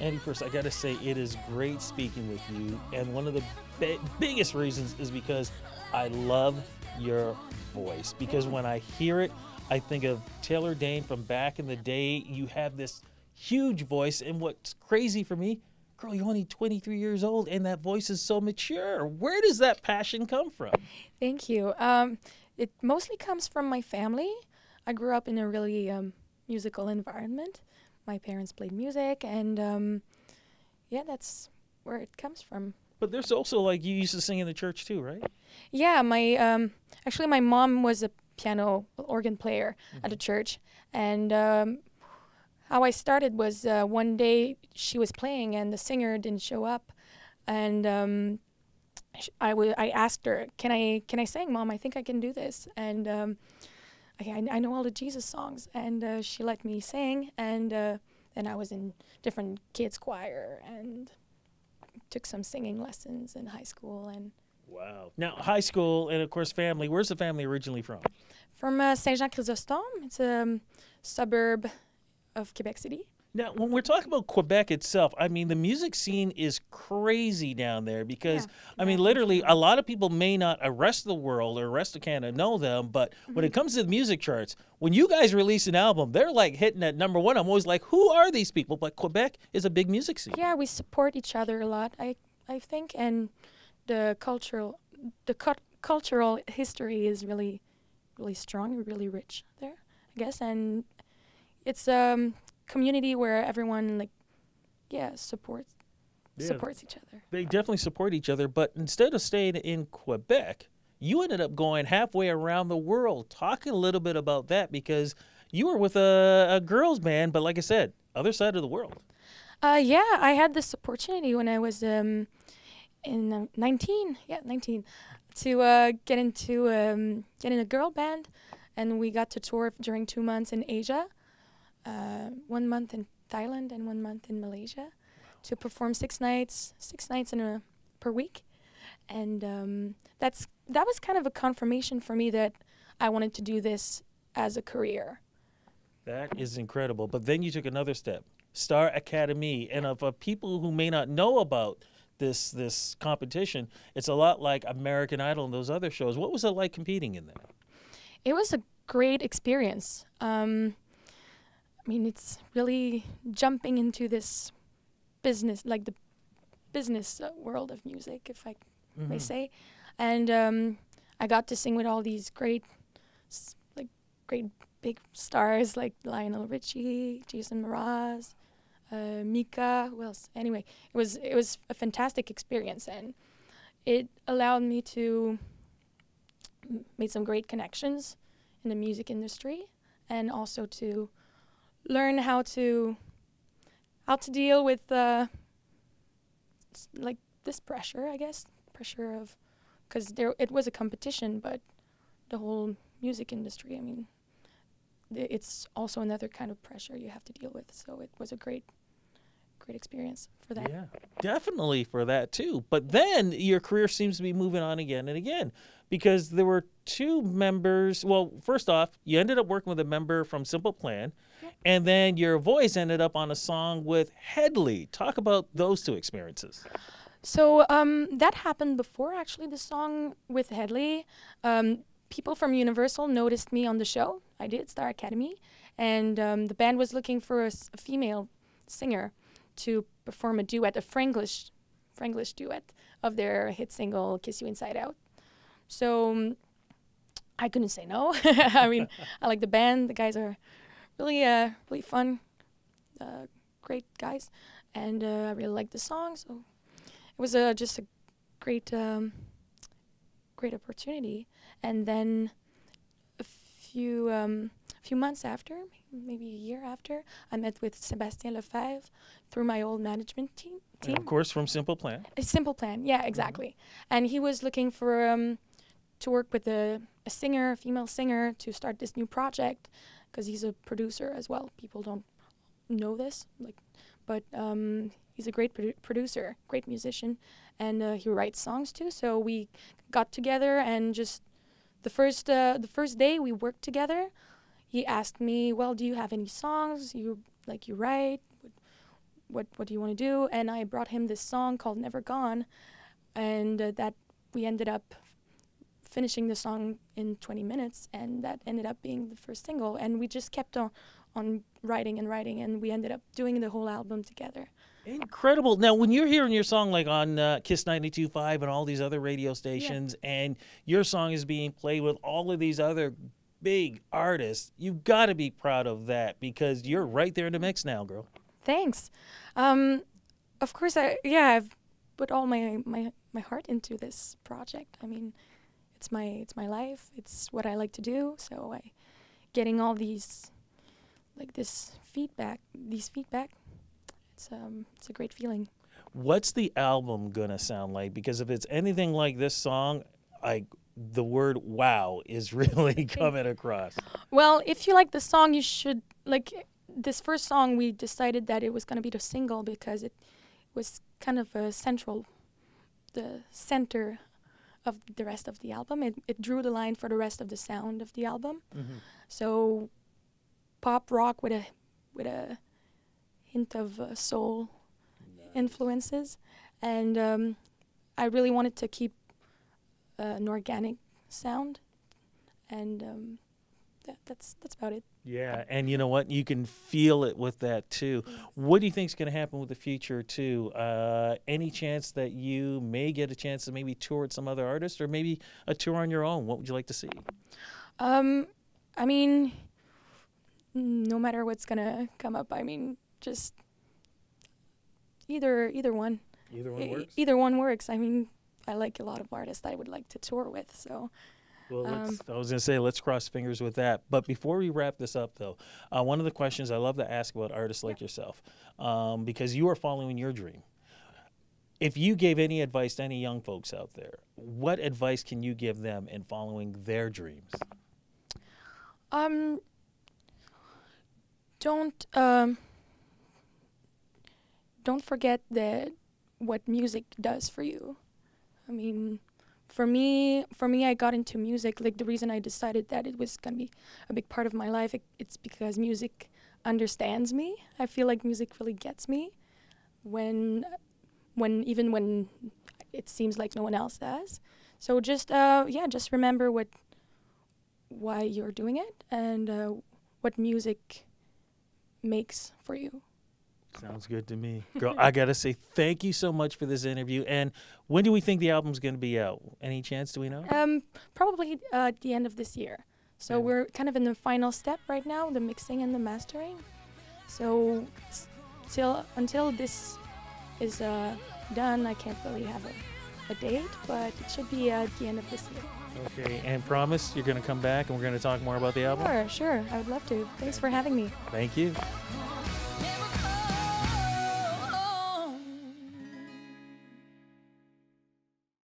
Andy, first, I got to say, it is great speaking with you. And one of the biggest reasons is because I love your voice. Because when I hear it, I think of Taylor Dayne from back in the day. You have this huge voice. And what's crazy for me, girl, you're only 23 years old, and that voice is so mature. Where does that passion come from? Thank you. It mostly comes from my family. I grew up in a really musical environment. My parents played music, and yeah, that's where it comes from. But there's also, like, you used to sing in the church too, right? Yeah, actually my mom was a piano organ player at a church, and how I started was one day she was playing and the singer didn't show up, and I asked her, can I sing, Mom? I think I can do this, and I know all the Jesus songs, and she let me sing, and I was in different kids choir and took some singing lessons in high school. And wow. Now, high school and, of course, family. Where's the family originally from? From Saint-Jean-Chrysostome. It's a suburb of Quebec City. Now, when we're talking about Quebec itself, I mean, the music scene is crazy down there because, I mean, literally, a lot of people may not, the rest of the world or the rest of Canada know them, but when it comes to the music charts, when you guys release an album, they're like hitting at #1. I'm always like, who are these people? But Quebec is a big music scene. Yeah, we support each other a lot, I think, and the cultural history is really, really strong, really rich there, I guess, and it's community where everyone supports each other. They definitely support each other, but instead of staying in Quebec, you ended up going halfway around the world. Talk a little bit about that, because you were with a girls band, but like I said, other side of the world. Yeah, I had this opportunity when I was 19, to get in a girl band, and we got to tour during 2 months in Asia. 1 month in Thailand and 1 month in Malaysia, to perform 6 nights per week, and that was kind of a confirmation for me that I wanted to do this as a career. That is incredible. But then you took another step, Star Academy, and of people who may not know about this competition, it's a lot like American Idol and those other shows. What was it like competing in that? It was a great experience. I mean, it's really jumping into this business, like the business world of music, if I may say. And I got to sing with all these great big stars like Lionel Richie, Jason Mraz, Mika, who else? Anyway, it was a fantastic experience, and it allowed me to make some great connections in the music industry, and also to learn how to deal with like this pressure, I guess, because it was a competition, but the whole music industry, I mean, it's also another kind of pressure you have to deal with. So it was a great experience for that. Yeah, definitely for that too. But then your career seems to be moving on again and again, because there were 2 members. Well, first off, you ended up working with a member from Simple Plan, and then your voice ended up on a song with Headley. Talk about those 2 experiences. So that happened before, actually, the song with Headley. People from Universal noticed me on the show. I did, Star Academy, and the band was looking for a female singer to perform a duet, a Franglish duet of their hit single "Kiss You Inside Out." So I couldn't say no. I mean, I like the band. The guys are really fun, great guys, and I really liked the song. So it was just a great opportunity. And then a few months after, maybe a year after, I met with Sébastien Lefebvre through my old management team. And of course, from Simple Plan. A Simple Plan, yeah, exactly. And he was looking for to work with a female singer, to start this new project, because he's a producer as well. People don't know this, but he's a great producer, great musician, and he writes songs too. So we got together, and just the first day we worked together, he asked me, "Well, do you have any songs you write? what do you want to do? And I brought him this song called Never Gone, and that we ended up finishing the song in 20 minutes, and that ended up being the first single. And we just kept on writing and writing, and we ended up doing the whole album together. Incredible. Now, when you're hearing your song like on Kiss 92.5 and all these other radio stations, and your song is being played with all of these other big artists, you've got to be proud of that because you're right there in the mix now, girl. Thanks. Of course, I've put all my heart into this project. I mean, it's my life. It's what I like to do. So getting all these feedback. It's a great feeling. What's the album gonna sound like? Because if it's anything like this song, the word "wow" is really coming across. Well, if you like the song, you should like this first song. We decided that it was gonna be the single because it was kind of the center of the rest of the album. It drew the line for the rest of the sound of the album. Mm-hmm. So pop rock with a hint of soul influences, and I really wanted to keep an organic sound, and that's about it. Yeah, and you know what? You can feel it with that too. Yes. What do you think is going to happen with the future too? Any chance that you may get a chance to maybe tour with some other artists, or maybe a tour on your own? What would you like to see? I mean, no matter what's gonna come up, I mean, just either one. Either one works? Either one works. I mean, I like a lot of artists that I would like to tour with, so. Well, I was going to say, let's cross fingers with that. But before we wrap this up, though, one of the questions I love to ask about artists like yourself, because you are following your dream. If you gave any advice to any young folks out there, what advice can you give them in following their dreams? Don't forget what music does for you. I mean, for me, I got into music. Like the reason I decided that it was gonna be a big part of my life, it's because music understands me. I feel like music really gets me, when it seems like no one else does. So just remember why you're doing it and what music makes for you. Sounds good to me. Girl, I got to say thank you so much for this interview. And when do we think the album's going to be out? Any chance, do we know? Probably at the end of this year. So we're kind of in the final step right now, the mixing and the mastering. So until this is done, I can't really have a date, but it should be at the end of this year. Okay, and promise you're going to come back and we're going to talk more about the album? Sure. I would love to. Thanks for having me. Thank you.